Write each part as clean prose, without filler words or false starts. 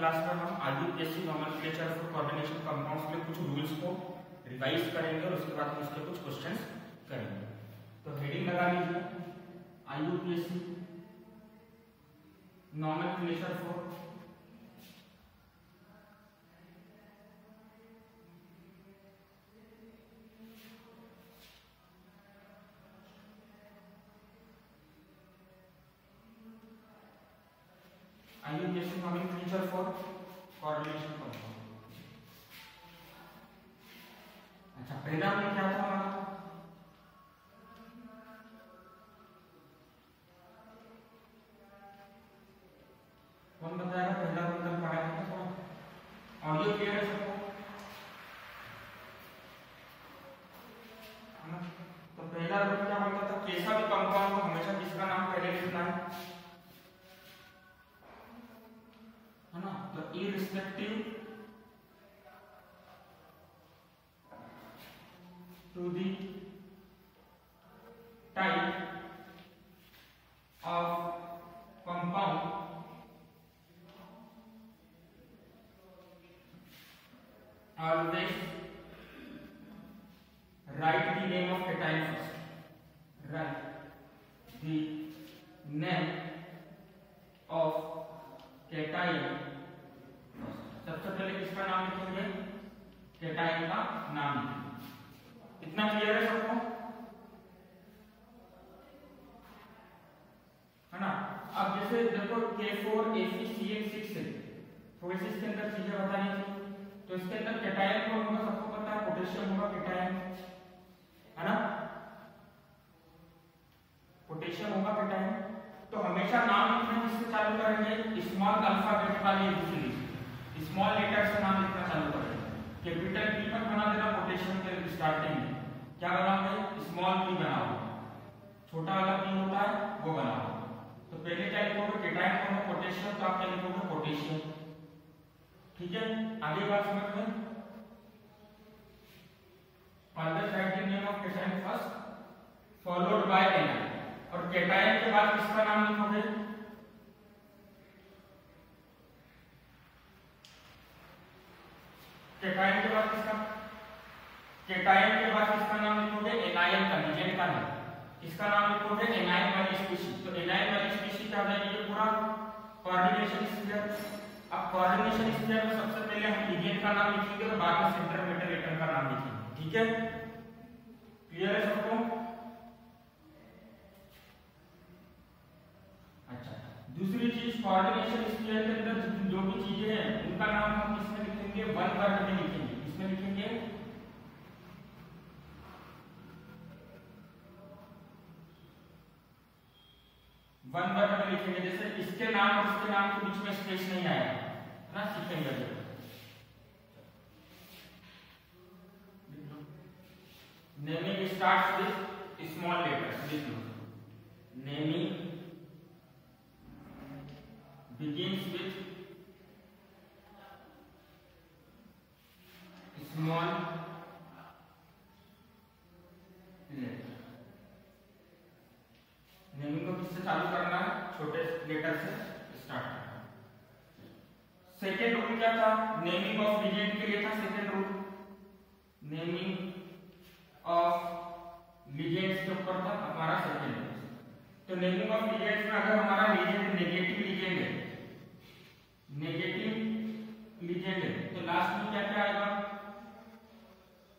Class में हम IUPAC nomenclature for coordination compounds के कुछ रूल्स को रिवाइज करेंगे और उसके बाद हम उसके कुछ क्वेश्चंस करेंगे। तो हेडिंग लगा लीजिए IUPAC nomenclature for IUPAC nomenclature for correlation compound। अच्छा, पहला में क्या था हमारा? कौन बताएगा पहला मतलब पढ़ा था? थोड़ा ऑडियो क्लियर है सबको? तो पहला रूल क्या बोलता था? कैसा भी कंपाउंड हो हमेशा किसका नाम पहले लिखना है ना? तो irrespective to the type of compound always write the name of cation first। Write the name of cation। सबसे पहले किसका नाम लिखेंगे? कैटायन का नाम लिखेंगे। इतना क्लियर है सबको? है ना? अब जैसे देखो K4ACCN6 है, थोड़ी सी इसके अंदर चीजें बतानी थी। तो इसके अंदर कैटायन कौन होगा? सबको पता है, पोटेशियम होगा कैटायन, है ना? पोटेशियम होगा कैटायन। तो हमेशा नाम लिखना किससे चालू करेंगे? स्मॉल अल्फाबेट वाले एबीसीडी, स्मॉल लेटर से नाम लिखना चालू करेंगे। कैपिटल पी पर बना देना पोटेशियम के स्टार्टिंग में, क्या बनाओगे? स्मॉल पी बनाओगे। छोटा वाला पी होता है वो बनाओगे। तो पहले क्या लिखोगे? कैटायन कौन है? पोटेशियम, तो आप क्या लिखोगे? पोटेशियम। ठीक है, आगे बात समझ में? Always right the name of cation first followed by anion. और कैटायन के बाद किसका नाम लिखोगे? कैटायन के बाद किसका? कैटायन के बाद किसका नाम लिखोगे? एनायन का, लिगेंड का नहीं। किसका नाम लिखोगे? एनायन वाली स्पीशीज। तो एनायन वाली स्पीशीज क्या हो जाएगी? ये पूरा कोऑर्डिनेशन स्फीयर। अब कोऑर्डिनेशन स्फीयर में सबसे पहले हम लिगेंड का नाम लिखेंगे और बाद में सेंट्रल मेटल एटम का नाम लिखेंगे। ठीक है, क्लियर है सबको? अच्छा, दूसरी चीज, कोऑर्डिनेशन स्फीयर के अंदर जो भी चीजें हैं उनका नाम हम किसमें लिखेंगे? वन वर्ड में लिखेंगे। किसमें लिखेंगे? वन वर्ड में लिखेंगे। जैसे इसके नाम और इसके नाम के बीच में स्पेस नहीं आएगा, है ना? सीखेंगे जब naming starts with small letters. लिख लो, naming begins with small letter। Naming को किससे चालू करना है? छोटे लेटर से स्टार्ट करना है। सेकेंड रूल क्या था? नेमिंग ऑफ लिगेंड के लिए था second rule. Naming of ligands के ऊपर था हमारा सेकेंड रूल। तो नेमिंग ऑफ लिगेंड्स में अगर हमारा लिगेंड नेगेटिव लिगेंड है, नेगेटिव लिगेंड है, तो लास्ट में क्या क्या आएगा?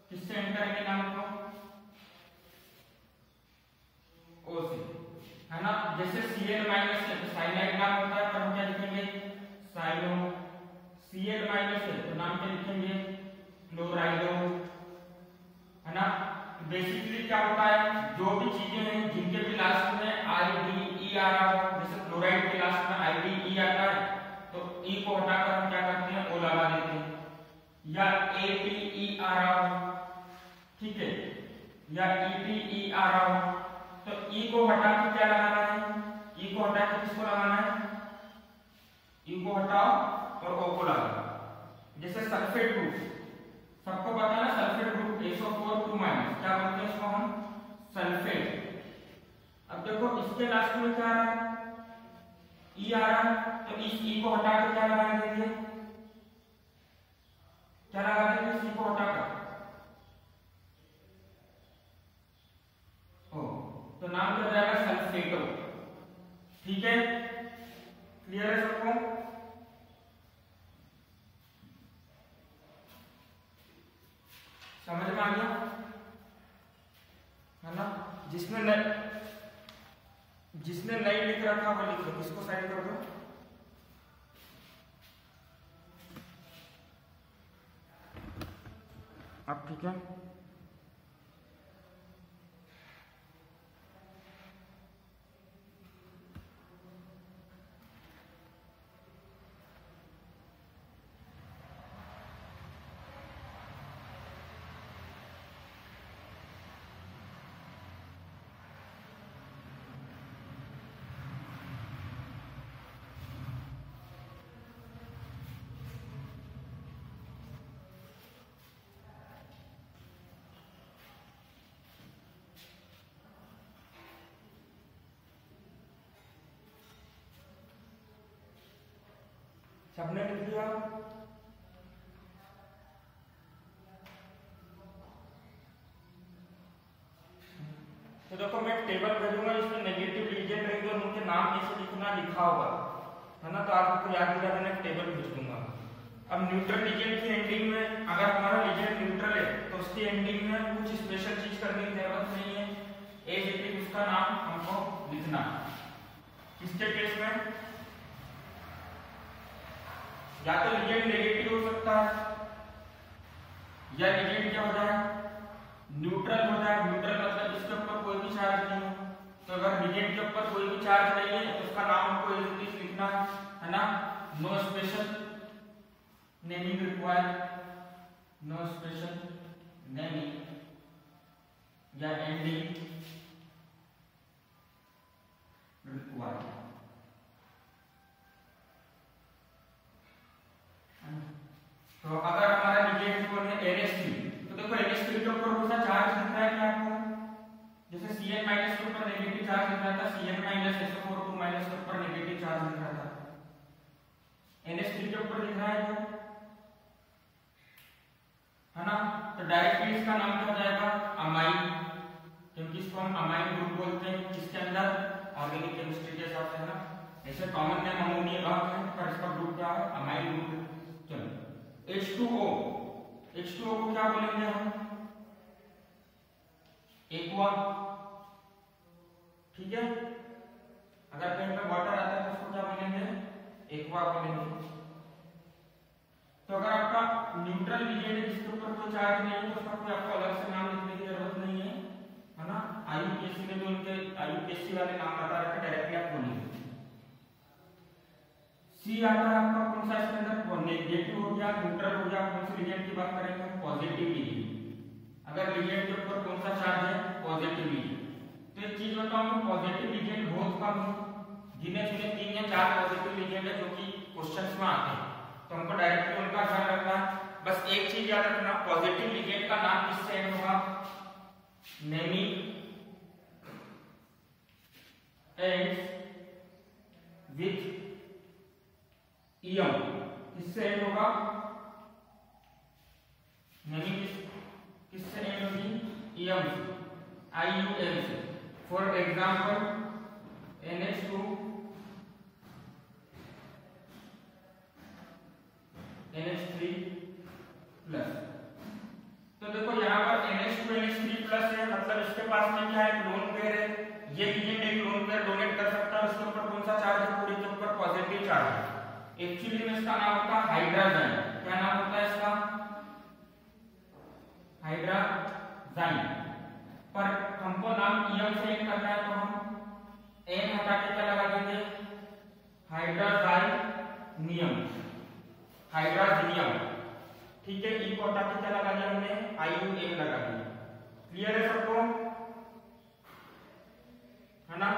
किससे एंड करेंगे नाम को? ओ से, है ना? जैसे Cl माइनस है तो साइनाइड नाम होता है, पर हम क्या लिखेंगे? साइनो। Cl माइनस है तो नाम क्या लिखेंगे? क्लोराइडो, है ना? बेसिकली क्या होता है? जो भी चीजें हैं जिनके भी लास्ट में IDE आ रहा हो, जैसे क्लोराइड के लास्ट में IDE आता है तो E को हटाकर हम क्या करते हैं? O लगा देते हैं। या ATE आ रहा हो, ठीक है, या ETE आ रहा हो तो E को हटा के क्या लगाना है? E को हटा के किसको लगाना है? E को हटाओ और O को लगाओ। जैसे सल्फेट ग्रुप, सबको पता है ना सल्फेट ग्रुप SO4 क्या बोलते हैं इसको हम? सल्फेट। अब देखो इसके लास्ट में क्या आ रहा है? E आ रहा है, तो इस E को हटा के क्या लगा देंगे? क्या लगा देंगे, सी को हटाकर ओ, तो नाम क्या हो जाएगा, सल्फेटो। ठीक है, क्लियर है सबको? समझ में आ गया है ना? जिसने नहीं लिख रखा वो लिख दो, किसको साइड कर दो। अब ठीक है, सबने लिख दिया। तो देखो मैं टेबल भेजूंगा, इसमें नेगेटिव लीजेंड रहेंगे और उनके नाम कैसे लिखना लिखा होगा, है ना? तो आपको याद दिला देना, टेबल भेज दूंगा। अब न्यूट्रल लीजेंड की एंडिंग में अगर हमारा लीजेंड न्यूट्रल है तो उसकी एंडिंग में कुछ स्पेशल चीज करने की जरूरत नहीं है, एज इट इज उसका नाम हमको लिखना। किसके केस में? या तो लीजेंड नेगेटिव हो सकता है या लीजेंड क्या हो जाए, न्यूट्रल हो जाए। न्यूट्रल मतलब इसके ऊपर कोई भी चार्ज नहीं हो। तो अगर लीजेंड के ऊपर कोई भी चार्ज नहीं है तो उसका नाम हमको एज इट इज लिखना है ना। No special naming required, no special naming या एंडिंग रिक्वायर्ड। तो अगर हमारा लीजेंड कौन है, NH3, तो देखो NH3 के ऊपर कौन सा चार्ज दिख रहा है क्या आपको? जैसे Cn- के ऊपर नेगेटिव चार्ज दिख रहा था, Cn- SO4 के ऊपर नेगेटिव चार्ज दिख रहा था, NH3 के ऊपर दिख रहा है क्या, है ना? तो डायरेक्टली इसका नाम क्या हो जाएगा, अमाइन, क्योंकि इसको हम अमाइन ग्रुप बोलते हैं। किसके अंदर? ऑर्गेनिक केमिस्ट्री के हिसाब से, है ना? ऐसे कॉमन नेम अमोनिया है पर इसका ग्रुप क्या है, अमाइन ग्रुप। चलो H2O, H2O को क्या बोलेंगे हम, एक्वा। ठीक है, अगर कहीं पे वाटर आता है तो उसको क्या बोलेंगे, एक्वा बोलेंगे। तो अगर आपका न्यूट्रल लीजेंड है जिसके ऊपर कोई चार्ज नहीं है तो उसका कोई आपको अलग से नाम लिखने की जरूरत नहीं है ना? IUPAC में जो उनके IUPAC वाले नाम बता रखे डायरेक्टली आप बोलिए। सी आता है आपका कौन सा इसके अंदर, नेगेटिव हो गया, न्यूट्रल हो गया। कौन से लीजेंड की बात करेंगे, पॉजिटिव लीजेंड। अगर लीजेंड के ऊपर कौन सा चार्ज है, पॉजिटिव लीजेंड। तो एक चीज बताऊं, पॉजिटिव लीजेंड बहुत कम है, गिने चुने 3 या 4 पॉजिटिव लीजेंड है जो कि क्वेश्चंस में आते हैं, तो हमको डायरेक्टली उनका ध्यान रखना है। बस एक चीज याद रखना, पॉजिटिव लीजेंड का नाम किससे एंड होगा, नेमिंग एंड्स विथ इयम। किससे एंड होगा, नेमिंग किससे एंड होगी, इयम से, IUM से। For example NH2, NH3 plus. तो देखो यहाँ पर NH2 NH3 प्लस है, मतलब इसके पास में क्या है, लोन पेयर है। ये लीजेंड एक लोन पेयर डोनेट कर सकता है, उसके ऊपर कौन सा चार्ज है, पूरी के ऊपर पॉजिटिव चार्ज है। एक्चुअली में इसका नाम होता है हाइड्राजाइन। क्या नाम होता है इसका, हाइड्राजाइन। पर हमको नाम इयम से एंड करना है तो हम एन हटा के क्या लगा देंगे, हाइड्राजाइनियम, हाइड्राजीनियम। ठीक है, ई को हटा के क्या लगा दिया हमने, IUM लगा दिया। क्लियर है सबको, है ना?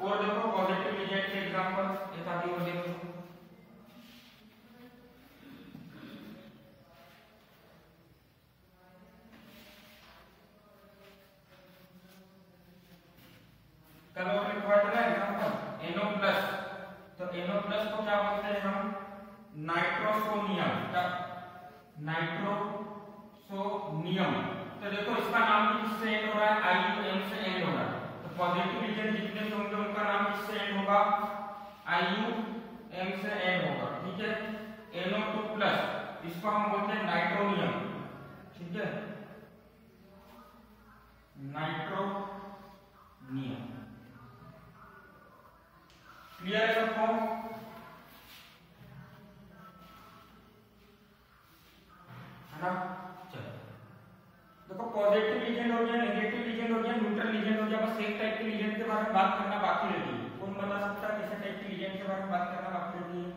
और देखो पॉजिटिव लीजेंड के एग्जांपल्स एक आदि और देखो। कल और लिखवा था ना एग्जांपल, NO+। तो NO+ को क्या बोलते हैं हम, नाइट्रोसोनियम। नाइट्रोसोनियम। तो देखो इसका नाम भी किससे एंड हो रहा है, IUM से एंड हो रहा है। तो पॉजिटिव रीजन जितने भी होंगे उनका नाम किससे एंड होगा, IUM से एंड होगा। ठीक है, NO2 प्लस इसको हम बोलते हैं नाइट्रोनियम। ठीक है, नाइट्रोनियम। क्लियर है सबको? है ना? चलो देखो पॉजिटिव लीजेंड हो गया, नेगेटिव लीजेंड हो गया, न्यूट्रल लीजेंड हो गया। बस एक टाइप के लीजेंड के बारे में बात करना बाकी रहती है। कौन बता सकता है किस टाइप के लीजेंड के बारे में बात करना बाकी रहती है?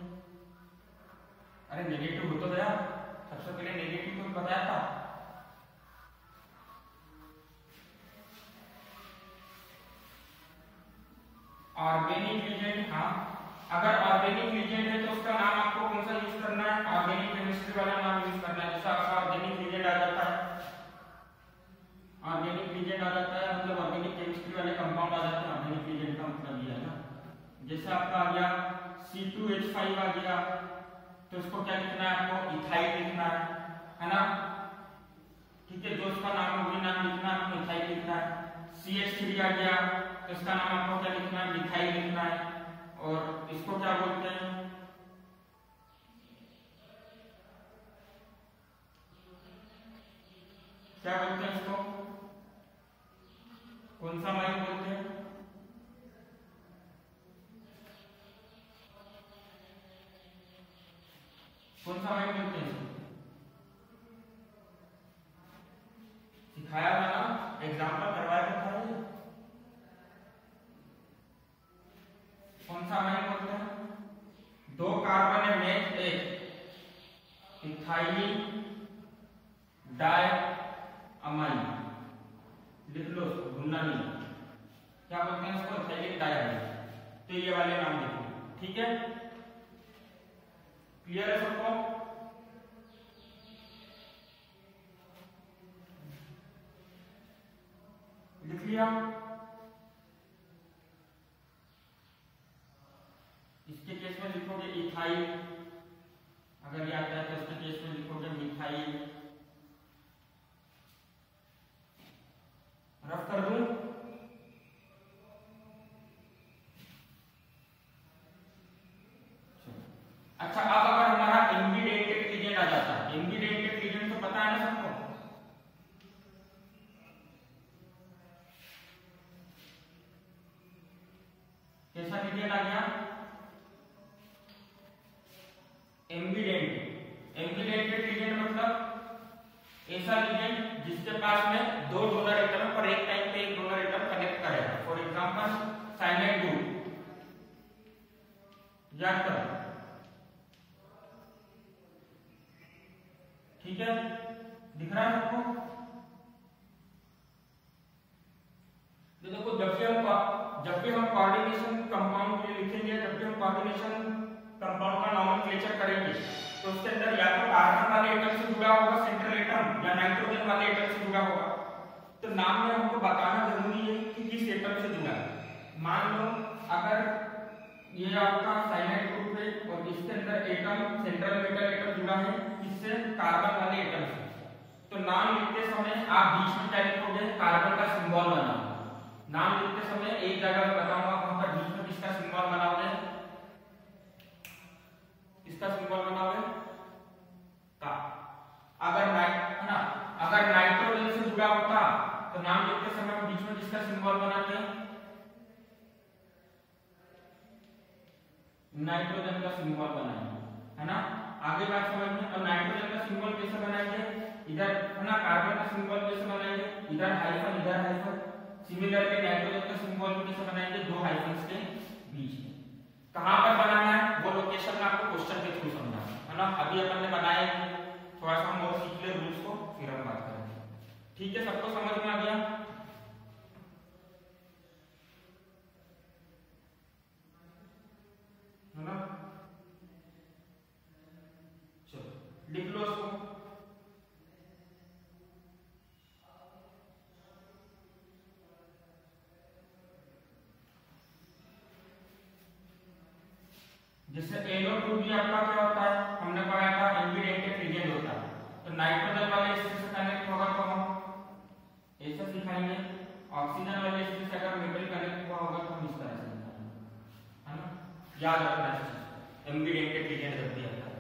अरे नेगेटिव हो तो गया, सबसे पहले नेगेटिव को बताया था। ऑर्गेनिक लीजेंड, हाँ अगर ऑर्गेनिक लीजेंड है तो उसका नाम आपको कौन सा यूज करना है, ऑर्गेनिक केमिस्ट्री वाला नाम यूज करना है। जैसा आपका ऑर्गेनिक लीजेंड आ जाता है, ऑर्गेनिक लीजेंड आ जाता है मतलब ऑर्गेनिक केमिस्ट्री वाले कंपाउंड आ जाते हैं। ऑर्गेनिक लीजेंड का मतलब ये है ना, जैसे आपका आ गया C2H5 आ गया, तो इसको क्या लिखना है आपको, इथाइल लिखना है ना। ठीक है, जो उसका नाम है वही नाम लिखना है, आपको इथाइल लिखना है। CH3 आ गया तो इसका नाम आपको क्या लिखना है, मिथाइल लिखना है। और इसको क्या बोलते हैं, क्या बोलते हैं इसको, कौन सा माइन बोलते हैं, कौन सा माइन बोलते हैं? सिखाया था ना, एग्जाम्पल करवाया था। कौन सा अमाइन बोलते हैं, दो कार्बन है मैच एक, इथाइल डाई अमाइन। लिख लो उसको, भूलना नहीं। क्या बोलते हैं उसको, इथाइल डाई अमाइन। तो ये वाले नाम लिखो। ठीक है, क्लियर है सबको? लिख लिया? इसके केस में लिखोगे इथाइल, अगर ये आता है तो इसके केस में लिखोगे मिथाइल। रफ कर दूं? अच्छा, अब अगर हमारा एम्बिडेंटेड लीजेंड आ जाता है, एम्बिडेंटेड लीजेंड तो पता है ना सबको, कैसा लीजेंड आ गया, एम्बिडेंटेड लीजेंड मतलब ऐसा लीजेंड जिसके पास में दो डोनर एटम पर एक टाइम पे एक डोनर एटम कनेक्ट करेगा। फॉर एग्जांपल साइनाइड ग्रुप, याद करो। ठीक है, दिख रहा है आपको? देखो जब भी हम कोऑर्डिनेशन कंपाउंड के लिए लिखेंगे, जब भी हम कोऑर्डिनेशन कंपाउंड का नॉमेनक्लेचर करेंगे तो उसके अंदर या तो कार्बन वाले एटम से जुड़ा होगा सेंट्रल एटम, या नाइट्रोजन वाले एटम से जुड़ा होगा। तो नाम में हमको बताना जरूरी है कि किस एटम से जुड़ा है। मान लो अगर ये आपका साइनाइड ग्रुप है और इसके अंदर एटम सेंट्रल मेटल एटम जुड़ा है किससे, कार्बन वाले एटम से, तो नाम लिखते समय आप बीच में क्या लिखोगे, कार्बन का सिंबल बनाओ। नाम लिखते समय एक जगह में बताऊंगा वहां पर बीच में किसका सिंबल बनाओगे, इसका सिंबल बनाओगे का। अगर नाइट्रोजन से जुड़ा होता तो नाम लिखते समय बीच में किसका सिंबल बनाते, नाइट्रोजन का सिंबल बनाएंगे, है ना। आगे बात समझ में। अब नाइट्रोजन का सिंबल कैसे बनाएंगे, इधर है ना, कार्बन का सिंबल कैसे बनाएंगे, इधर हाइफन इधर हाइफन। सिमिलरली नाइट्रोजन का सिंबल कैसे बनाएंगे, दो हाइफन्स के बीच में। कहां पर बनाना है वो लोकेशन में आपको क्वेश्चन के थ्रू समझाना है ना। अभी अपन ने बनाया, थोड़ा सा हम और सीख ले रूल्स को, फिर हम बात करेंगे। ठीक है, सबको समझ में आ गया? है ना, चलो लिख लो इसको। जैसे NO2 भी आपका क्या होता है, हमने पढ़ा था एम्बिडेंटेड लीजेंड होता है। नाइट्रोजन वाले एसिड से कनेक्ट होगा तो हम ऐसा सिखाएंगे, ऑक्सीजन वाले एसिड से अगर मेटल कनेक्ट हुआ होगा तो हम इस तरह से सिखाएंगे, है ना। याद रखना चाहिए एम्बिडेंटेड लिगेंड जब भी आता है,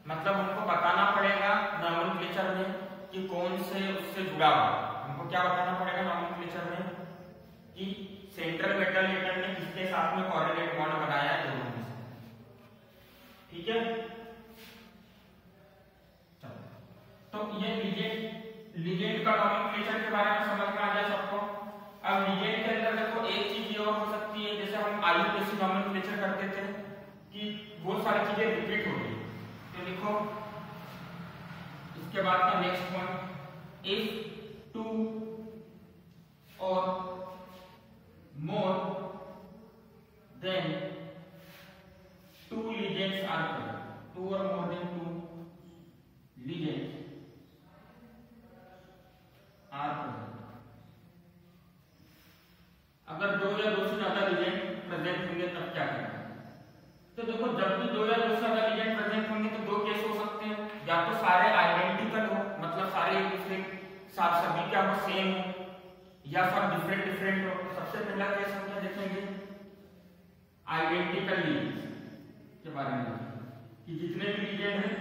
मतलब हमको बताना पड़ेगा नॉमेनक्लेचर में कि कौन से उससे जुड़ा हुआ। हमको क्या बताना पड़ेगा नॉमेनक्लेचर में कि सेंट्रल मेटल एटम ने किसके साथ में कोऑर्डिनेट बॉन्ड बनाया है दोनों में से, ठीक है। तो ये लिगेंड का नॉमेनक्लेचर के बारे में समझ में आ गया सबको। अब लिगेंड के अंदर देखो एक चीज और हो सकती है, जैसे हम आयु जैसी नॉमेनक्लेचर करते थे कि बहुत सारी चीजें रिपीट हो गई, तो देखो इसके बाद का next point, if two or more than two ligands are present, two or more than two ligands are present, अगर दो या दो से ज्यादा लिगेंड प्रेजेंट होंगे तब क्या करना है। तो देखो जब भी दो या दो से ज्यादा लिगेंड प्रेजेंट होंगे तो दो केस हो सकते हैं, या तो सारे आइडेंटिकल हो, मतलब सारे एक दूसरे साथ सभी क्या हो सेम हो, या सब डिफरेंट डिफरेंट हो। तो सबसे पहला केस हम क्या देखेंगे, आइडेंटिकल लिगेंड्स के बारे में कि जितने भी लिगेंड हैं,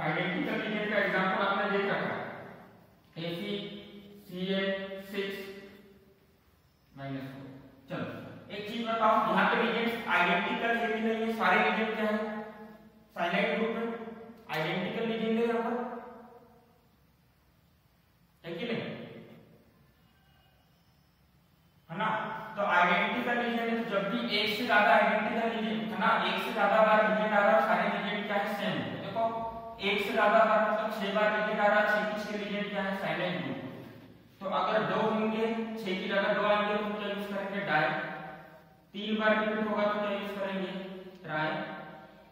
आइडेंटिकल लिगेंड का एग्जांपल आपने देख रखा है AgCl6 -4। चलो एक चीज बताओ, यहाँ पे लिगेंड्स आइडेंटिकल है कि नहीं है, सारे लिगेंड क्या है साइनाइड ग्रुप में आइडेंटिकल लिगेंड है यहाँ पर, है कि नहीं, है ना। तो आइडेंटिकल लिगेंड जब भी एक से ज्यादा आइडेंटिकल लिगेंड है ना, एक से ज्यादा बार लिगेंड आ रहा है, सारे लिगेंड क्या है सेम है। देखो एक से ज्यादा बार मतलब 6 बार लिगेंड आ रहा है, 6 की 6 लिगेंड क्या है साइनाइड ग्रुप। तो अगर 2 होंगे 6 की जगह 2 आएंगे तो क्या यूज करेंगे डाई, 3 बार रिपीट होगा तो क्या यूज करेंगे ट्राई,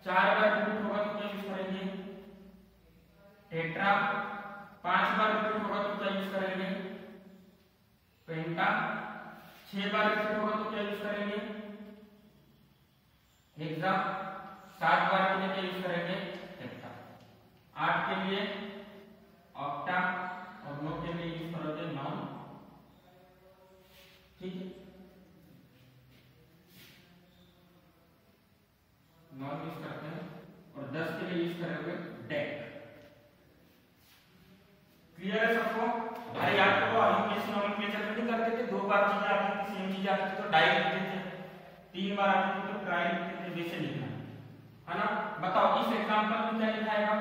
4 बार रिपीट होगा तो क्या यूज करेंगे टेट्रा, 5 बार रिपीट होगा तो क्या यूज करेंगे पेंटा, 6 बार रिपीट होगा तो क्या यूज करेंगे हेक्सा, 7 बार के लिए क्या यूज करेंगे हेक्सा, 8 के लिए ऑक्टा और 9 के लिए यूज करोगे नॉन, ठीक है। नॉन यूज करते हैं और 10 के लिए यूज करोगे डेक। क्लियर है सबको? भाई याद करो हम कैसे नॉमेनक्लेचर नहीं करते थे, 2 बार चीजें आती थी, सेम चीजें आती थी तो डाई लिखते थे, 3 बार आती थी तो ट्राई लिखते थे, वैसे लिखना है ना। बताओ इस एग्जांपल में क्या लिखाएगा,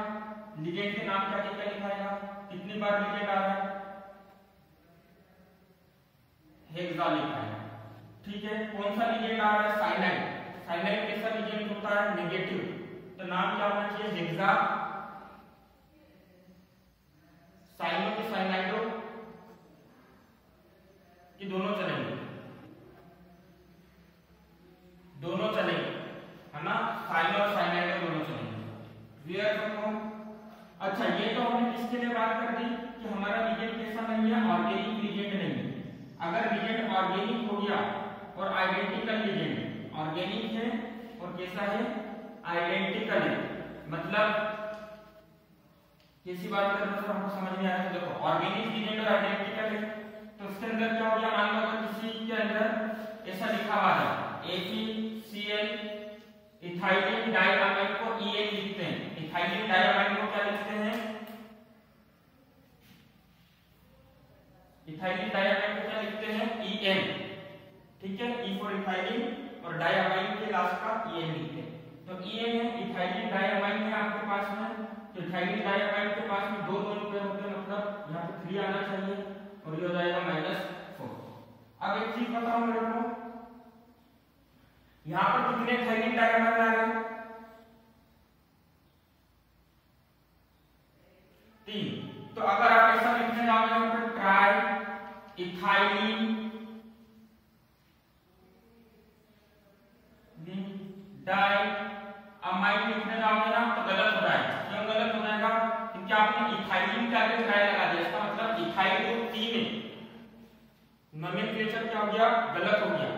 लिगेंड के नाम क्या क्या लिखाएगा, कितनी बार लिगेंड आ रहा है हेक्सा लिखाएगा, ठीक है। कौन सा लिगेंड आ रहा है साइनाइड, साइनाइड कैसा लिगेंड होता है नेगेटिव, तो नाम क्या होना चाहिए हेक्सा साइनो के साइनाइडो, कि दोनों चलेंगे, दोनों चलेंगे, है ना, साइनो और साइनाइडो दोनों चलेंगे। क्लियर सबको? अच्छा ये तो हमने किसके लिए बात कर दी कि हमारा लिगेंड कैसा नहीं है, ऑर्गेनिक लिगेंड नहीं है। अगर लिगेंड ऑर्गेनिक हो गया और आइडेंटिकल लिगेंड, ऑर्गेनिक है और कैसा है आइडेंटिकल है, मतलब कैसी बात कर रहे हैं हमको समझ में आ रहा है। तो देखो ऑर्गेनिक लिगेंड और आइडेंटिकल है तो उसके अंदर क्या हो गया, मान लो अगर किसी के अंदर ऐसा लिखा हुआ है AgCl इथाइलिन डाइअमाइन को En लिखते हैं, इथाइलिन डाइअमाइन को क्या लिखते हैं, इथाइलिन डाइअमाइन को क्या लिखते हैं En, ठीक है, E फॉर इथाइलिन और डाइअमाइन के लास्ट का En लिखते हैं। तो En है इथाइलिन डाइअमाइन है आपके पास में, तो इथाइलिन डाइअमाइन के पास में 2 पेयर होते हैं, मतलब यहाँ पे 3 आना चाहिए और ये हो जाएगा -4। अब एक चीज बताओ मेरे को, यहाँ पर कितने इथाइलिन डाइअमाइन आ रहे हैं 3। तो अगर आप ऐसा लिखने जाओगे यहाँ पर ट्राई इथाइलिन डाइअमाइन लिखने जाओगे ना तो गलत हो जाएगा। क्यों गलत हो जाएगा? क्योंकि आपने इथाइलिन के आगे ट्राई लगा दिया, इसका मतलब इथाइल ग्रुप 3 है, नोमेनक्लेचर क्या हो गया गलत हो गया।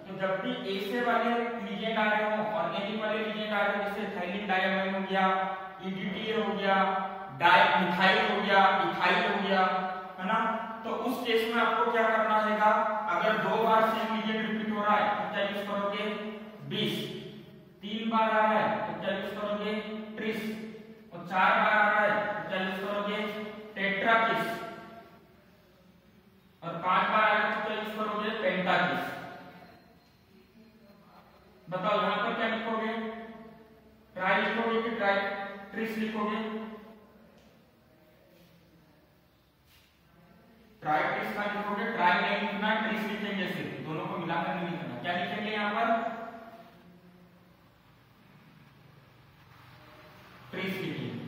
तो जब भी ऐसे वाले लिगेंड आ रहे हो और एनिक वाले लिगेंड आ रहे हो, जैसे इथाइलिन डायमाइन हो गया, ईडीटी हो गया, डाइमिथाइल हो गया, इथाइल हो गया, है ना, तो उस केस में आपको क्या करना हैगा, अगर 2 बार सेम लिगेंड रिपीट हो रहा है तो क्या यूज करोगे 20, 3 बार आ रहा है तो क्या यूज करोगे 30, और 4 बार आ रहा है तो क्या यूज करोगे टेट्राकिस, और 5 बार आ रहा है तो क्या यूज करोगे पेंटाकिस। बताओ यहां पर क्या लिखोगे, ट्राई लिखोगे कि ट्राई ट्रिस लिखोगे? ट्राई ट्रिस का लिखोगे, ट्राई नहीं लिखना, ट्रिस लिखेंगे, सिर्फ दोनों को मिलाकर नहीं लिखना। क्या लिखेंगे यहां पर? ट्रिस लिखेंगे,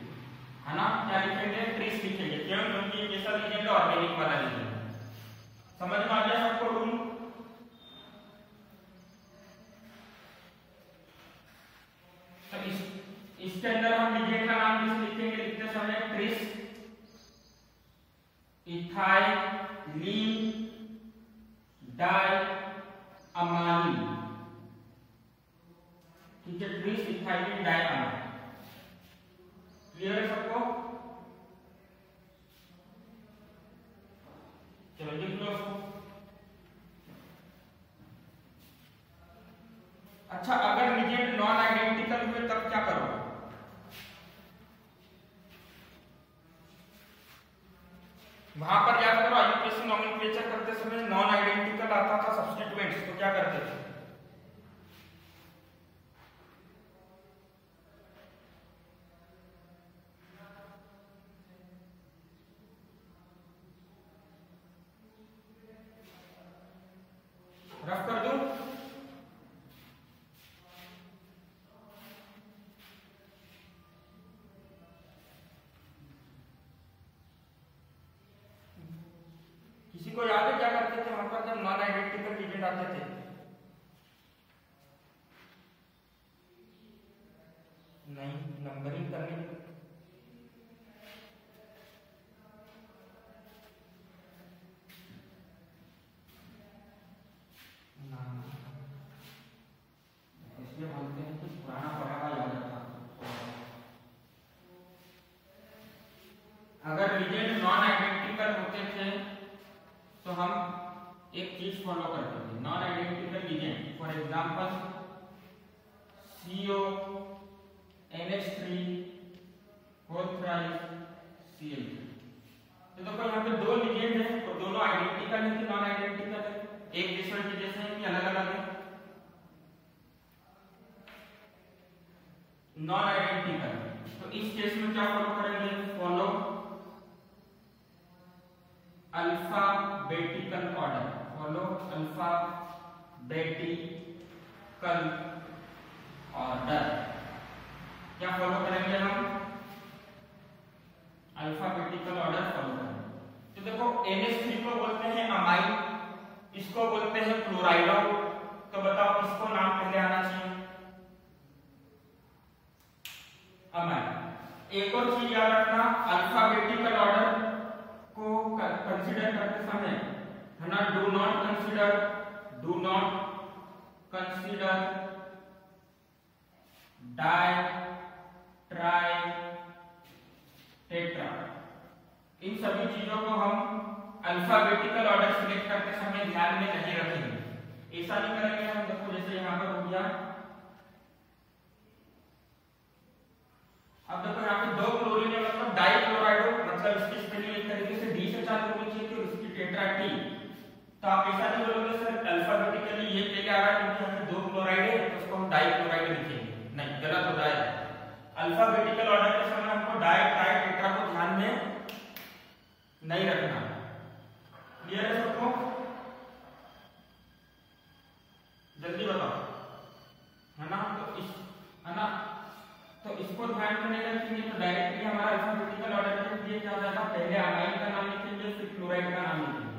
है ना, क्या लिखेंगे ट्रिस लिखेंगे। क्यों? क्योंकि ये सब लिखेंगे ऑर्गेनिक वाला लिखेंगे। समझ में आ गया सबको रूल? तो इसके अंदर हम लिगेंड का नाम किस लिखेंगे लिखते समय? ट्रिस, इथाइलिन डाइअमाइन, ठीक है, ट्रिस इथाइलिन डाइअमाइन। क्लियर है सबको? चलो लिख लो उसको। अच्छा, अगर लिगेंड नॉन आइडेंटिकल हुए तब क्या करोगे? वहां पर याद करो आईयूपीएसी नोमेनक्लेचर करते समय नॉन आइडेंटिकल आता था सब्स्टिट्यूएंट्स, तो क्या करते थे? रफ कर दूं? किसी को याद है क्या करते थे वहां पर जब नॉन आइडेंटिकल लिगेंड आते थे? नहीं, नंबरिंग करनी। इसलिए बोलते हैं कि पुराना पढ़ा हुआ याद रखना। अगर लिगेंड नॉन आइडेंटिकल होते थे तो हम एक चीज फॉलो करते थे, non identical ligand, for example CO NH3 whole thrice Cl3। तो देखो यहाँ पे 2 लिगेंड है, तो दोनों आइडेंटिकल है कि नॉन आइडेंटिकल है? एक दूसरे के जैसे हैं कि अलग अलग है? Non identical. तो इस केस में क्या फॉलो करेंगे? Follow alphabetical order, follow alphabetical order. क्या फॉलो करेंगे हम? अल्फाबेटिकल ऑर्डर फॉलो करेंगे। तो देखो NH3 को बोलते हैं अमाइन, इसको बोलते हैं क्लोराइडो, तो बताओ किसको नाम पहले आना चाहिए? अमाइन। एक और चीज याद रखना, अल्फाबेटिकल ऑर्डर को कंसीडर करते समय, है ना, do not consider di tri tetra. इन सभी चीजों को हम अल्फाबेटिकल ऑर्डर सिलेक्ट करते समय ध्यान में नहीं रखेंगे। ऐसा नहीं करेंगे हम। देखो जैसे यहां पर हो गया, अब देखो यहाँ पे 2 क्लोरीन है, मतलब डाइक्लोराइडो, मतलब इसकी स्पेलिंग एक तरीके से डी से चालू होनी चाहिए और इसकी टेट्रा टी। तो आप ऐसा नहीं बोलोगे सर अल्फाबेटिकली ये पहले आ रहा है क्योंकि यहाँ पे 2 क्लोराइड है तो उसको हम डाइक्लोराइड लिखेंगे, नहीं, गलत हो जाएगा। अल्फाबेटिकल ऑर्डर के समय हमको डाई ट्राई टेट्रा को ध्यान में नहीं रखना। क्लियर है सबको? जल्दी बताओ, है ना? तो इस, है ना, तो इसको ध्यान में नहीं रखेंगे तो डायरेक्टली हमारा अल्फाबेटिकल ऑर्डर के लिए क्या हो जाएगा? पहले अमाइन का नाम लिखेंगे, फिर क्लोराइड का नाम लिखेंगे।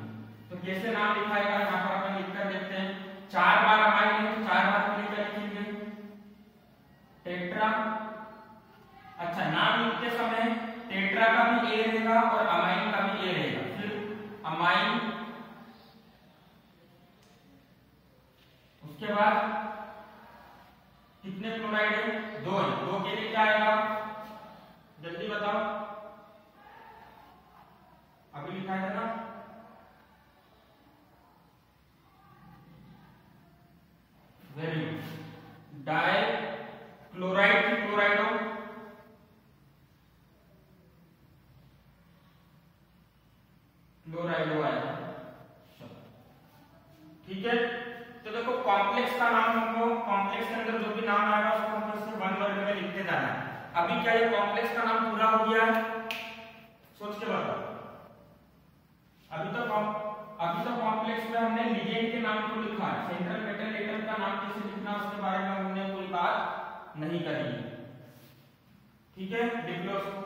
तो कैसे नाम लिखाएगा? यहाँ पर अपन लिखकर देखते हैं। 4 बार अमाइन है, 4 बार के लिए क्या लिखेंगे? टेट्रा। अच्छा, नाम लिखते समय टेट्रा का भी ए रहेगा और अमाइन का भी ए रहेगा, फिर अमाइन, उसके बाद कितने क्लोराइड है? 2 है। 2 के लिए क्या आएगा? जल्दी बताओ, अभी लिखा है ना? Very good. डाई क्लोराइड की क्लोराइडो, क्लोराइडो आएगा। ठीक है, तो देखो कॉम्प्लेक्स का नाम हमको, कॉम्प्लेक्स के अंदर जो भी नाम आएगा उसको हमको इससे 1 वर्ड में लिखते जाना है। अभी क्या ये कॉम्प्लेक्स का नाम पूरा हो गया है? सोच के बताओ। अभी तो कॉम्प्लेक्स में हमने लिगेंड के नाम को लिखा है, सेंट्रल मेटल एटम का नाम कैसे लिखना उसके बारे में हमने कोई बात नहीं करी। ठीक है, लिख लो उसको।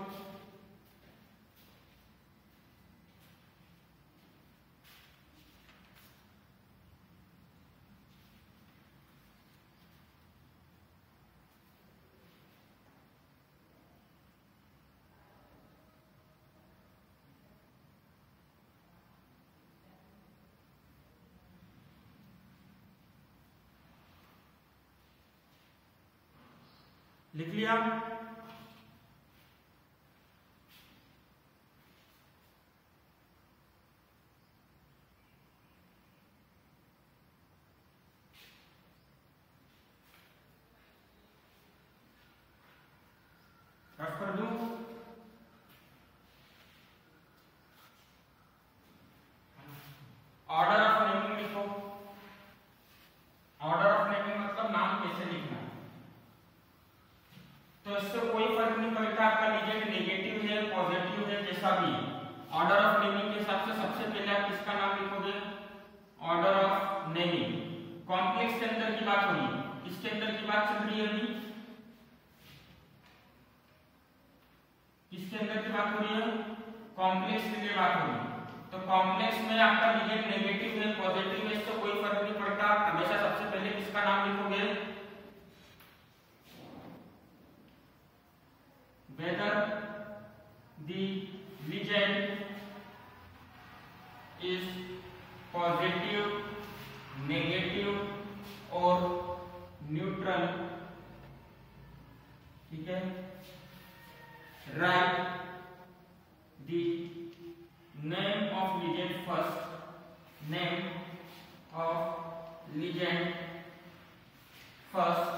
लिख लिया? रफ कर दूं? ऑर्डर ऑफ नेमिंग लिखो। ऑर्डर ऑफ नेमिंग मतलब नाम कैसे लिखना है। तो इससे कोई फर्क नहीं पड़ता आपका लिगेंड नेगेटिव है पॉजिटिव है जैसा भी। ऑर्डर ऑफ नेमिंग के हिसाब से सबसे पहले आप किसका नाम लिखोगे? Order of naming. कॉम्प्लेक्स के अंदर की बात हो रही है, किसके अंदर की बात चल रही है अभी? किसके अंदर की बात हो रही है? कॉम्प्लेक्स के लिए बात हो रही है। तो कॉम्प्लेक्स में आपका लिगेंड नेगेटिव है पॉजिटिव है, इससे कोई फर्क नहीं पड़ता, हमेशा सबसे पहले किसका नाम लिखोगे? whether the ligand is positive, negative or neutral. ठीक है, write the name of ligand first, name of ligand first,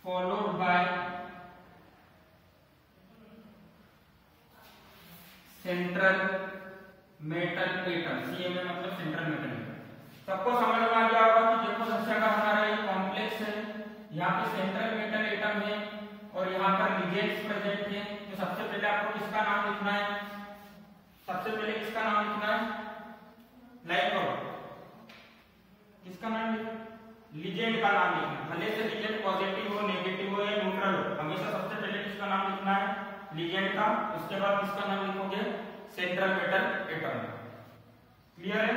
followed by central metal atom. CMA मतलब सेंट्रल मेटल एटम। सबको समझ में आ गया होगा कि देखो सबसे अगर हमारा ये कॉम्प्लेक्स है, यहाँ पे सेंट्रल मेटल एटम है और यहाँ पर लिगेंड्स प्रेजेंट है, तो सबसे पहले आपको किसका नाम लिखना है? सबसे पहले किसका नाम लिखना है? लाइक करो, किसका नाम लिखना? लिगेंड का नाम लिखना। भले से लिगेंड पॉजिटिव हो नेगेटिव हो या न्यूट्रल हो, हमेशा सबसे पहले किसका नाम लिखना है? लिगेंड का। उसके बाद किसका नाम लिखोगे? Central metal atom. क्लियर है?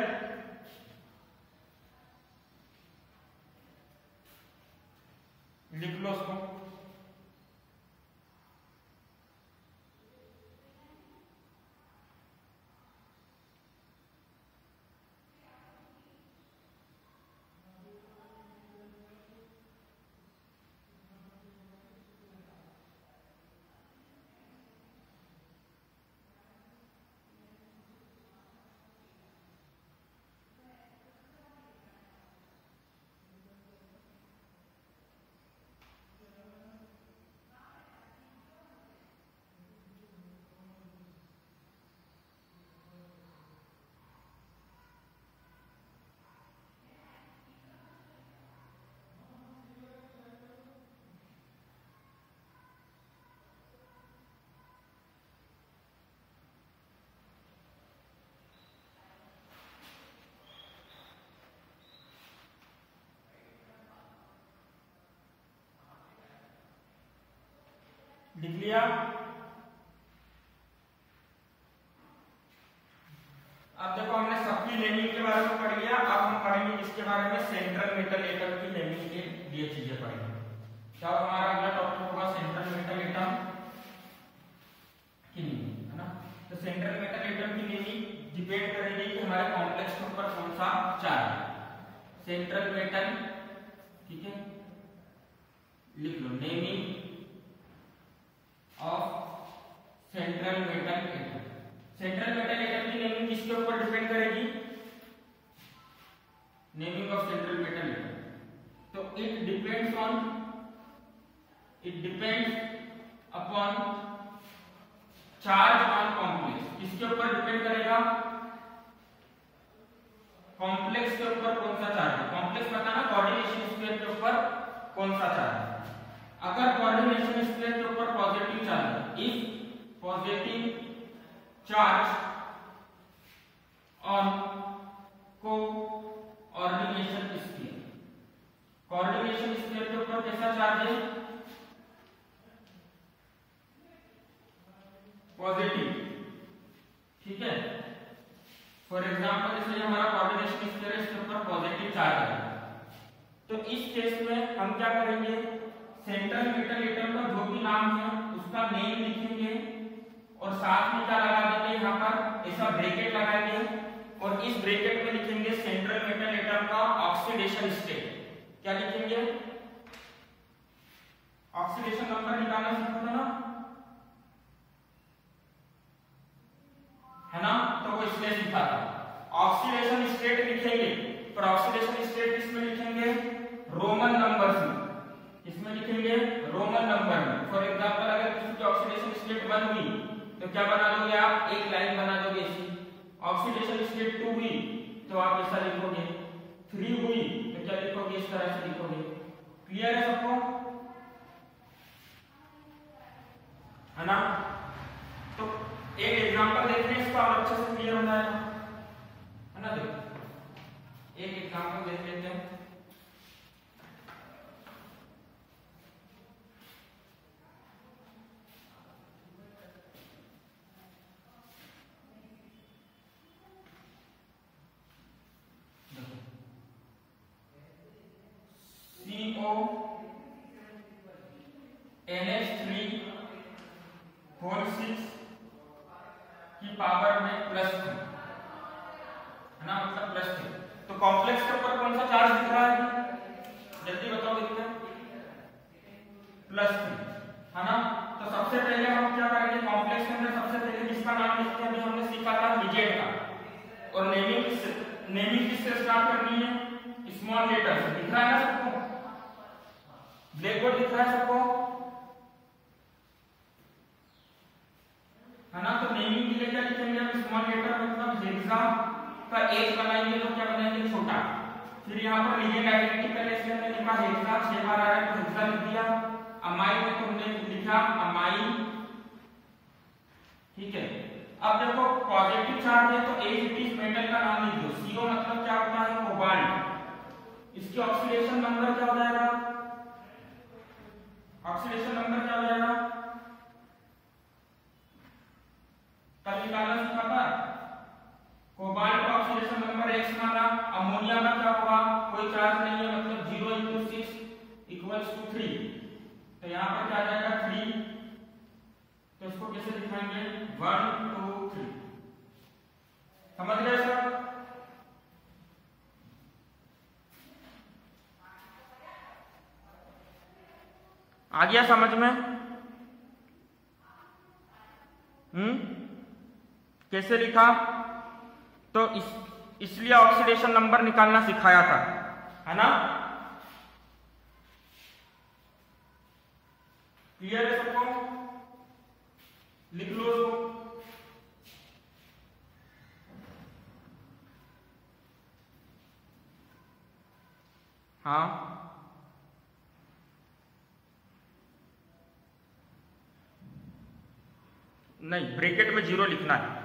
लिख लो उसको। लिख लिया? अब देखो हमने सबकी नेमिंग के बारे में पढ़ लिया, अब हम पढ़ेंगे इसके बारे में सेंट्रल मेटल एटम की नेमिंग के लिए चीजें पढ़ेंगे। क्या हमारा अगला टॉपिक होगा सेंट्रल मेटल एटम की नेमिंग, है ना? तो सेंट्रल मेटल एटम की नेमिंग डिपेंड करेगी कि हमारे कॉम्प्लेक्स के ऊपर कौन सा चार्ज है। सेंट्रल मेटल, ठीक है, लिख लो naming of central metal atom. Central metal atom की नेमिंग किसके ऊपर डिपेंड करेगी? Naming of central metal atom. तो it depends upon charge on complex. किसके ऊपर डिपेंड करेगा? कॉम्प्लेक्स के ऊपर कौन सा चार्ज है। कॉम्प्लेक्स बताना कोऑर्डिनेशन स्क्वायर के ऊपर कौन सा चार्ज है। अगर कोऑर्डिनेशन स्क्वायर के ऊपर पॉजिटिव चार्ज है, if positive charge on coordination square, coordination square के ऊपर कैसा चार्ज है? पॉजिटिव, ठीक है। फॉर एग्जांपल जैसे हमारा कोऑर्डिनेशन स्क्वायर है, इसके ऊपर पॉजिटिव चार्ज है, तो इस केस में हम क्या करेंगे? सेंट्रल मेटल एटम का जो भी नाम है उसका नेम लिखेंगे और साथ में क्या लगा देंगे? यहाँ पर ऐसा ब्रैकेट लगाएंगे और इस ब्रैकेट में लिखेंगे सेंट्रल मेटल एटम का ऑक्सीडेशन स्टेट। क्या लिखेंगे? ऑक्सीडेशन नंबर निकालना सीखा था ना, है ना? तो वो इसने सीखा था। ऑक्सीडेशन स्टेट लिखेंगे, पर ऑक्सीडेशन स्टेट इसमें लिखेंगे रोमन नंबर से। इसमें लिखेंगे रोमन नंबर में। फॉर एग्जांपल अगर किसी की ऑक्सीडेशन स्टेट 1 हुई तो क्या बना दोगे आप? एक लाइन बना दोगे ऐसी। ऑक्सीडेशन स्टेट 2 हुई तो आप ऐसा लिखोगे। 3 हुई तो क्या लिखोगे? इस तरह से लिखोगे। क्लियर है सबको? है ना? तो एक एग्जांपल देखते हैं इसका और अच्छे से क्लियर हो जाएगा, है ना? देखो एक एग्जांपल देख लेते हैं। NH3 की पावर में +3, है ना? मतलब +3। तो कॉम्प्लेक्स के ऊपर कौन सा चार्ज दिख रहा है? जल्दी बताओ देखते हैं। +3, है ना? तो सबसे पहले हम क्या करेंगे? कॉम्प्लेक्स के अंदर सबसे पहले किसका नाम लिखते हैं? अभी हमने सीखा था लिगेंड का। और नेमिंग किससे स्टार्ट करनी है? स्मॉल लेटर से। दिख रहा है ना सबको? ब्लैक बोर्ड दिख रहा है सबको, है ना? तो नेमिंग के लिए क्या लिखेंगे? हम स्मॉल लेटर मतलब हेक्सा का H बनाएंगे तो क्या बनाएंगे? छोटा। फिर यहाँ पर लिगेंड आइडेंटिकल है, इसलिए हमने लिखा हेक्सा। 6 बार आ रहा है तो हेक्सा लिख दिया। अमाइन में तुमने लिखा अमाइन, ठीक है। अब देखो पॉजिटिव चार्ज है तो Ag मेटल का नाम लिख दो। CO मतलब क्या होता है? कोबाल्ट। इसकी ऑक्सीडेशन नंबर क्या हो जाएगा? ऑक्सीडेशन नंबर क्या हो जाएगा? कल निकालना सीखा था। कोबाल्ट का ऑक्सीडेशन नंबर X माना। अमोनिया का क्या होगा? कोई चार्ज नहीं है, मतलब 0 × 6 = 3। तो यहाँ पर क्या आ जाएगा? 3। तो इसको कैसे दिखाएंगे? 1 2 3। समझ गए सब? आ गया समझ में? कैसे लिखा? तो इसलिए ऑक्सीडेशन नंबर निकालना सिखाया था, है ना? क्लियर है सबको? लिख लो उसको। हाँ, नहीं, ब्रैकेट में 0 लिखना है।